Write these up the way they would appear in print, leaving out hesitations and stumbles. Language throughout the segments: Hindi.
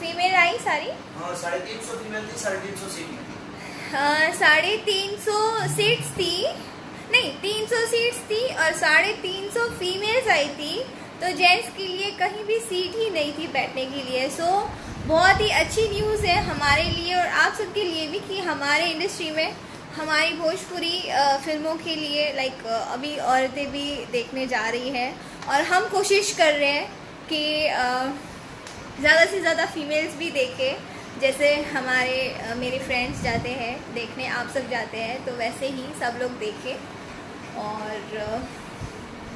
फीमेल आई सारी? हाँ 350 फीमेल थी, 350 सीट थी। 350 सीट्स थी, नहीं 300 सीट्स थी और 350 फीमेल्स आई थी, तो जेंट्स के लिए कहीं भी सीट ही नहीं थी बैठने के लिए। सो बहुत ही अच्छी न्यूज़ है हमारे लिए और आप सबके लिए भी कि हमारे इंडस्ट्री में, हमारी भोजपुरी फिल्मों के लिए अभी औरतें भी देखने जा रही हैं और हम कोशिश कर रहे हैं कि ज़्यादा से ज़्यादा फीमेल्स भी देखें। जैसे मेरे फ्रेंड्स जाते हैं देखने, आप सब जाते हैं, तो वैसे ही सब लोग देखें। और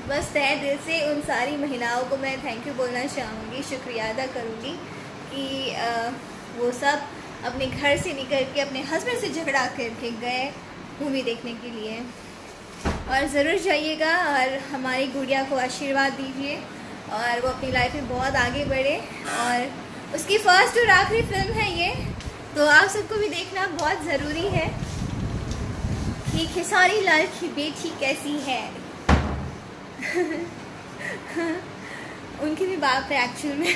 बस तहे दिल से उन सारी महिलाओं को मैं थैंक यू बोलना चाहूँगी, शुक्रिया अदा करूँगी कि वो सब अपने घर से निकल के अपने हस्बैंड से झगड़ा करके गए मूवी देखने के लिए। और ज़रूर जाइएगा और हमारी गुड़िया को आशीर्वाद दीजिए और वो अपनी लाइफ में बहुत आगे बढ़े। और उसकी फर्स्ट और आखिरी फिल्म है ये, तो आप सबको भी देखना बहुत ज़रूरी है कि खेसारी लाल की बेटी कैसी है। उनके भी बाप है एक्चुअल में।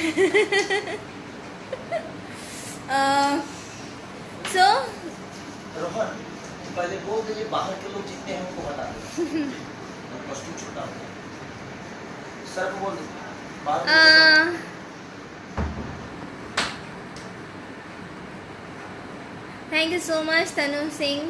सो रोहन पहले बोल दीजिए, बाहर के लोग जितने हैं उनको बता दो। कॉस्ट्यूम छोटा हो गया। सर को बोल दो। Thank you so much Tanu Singh.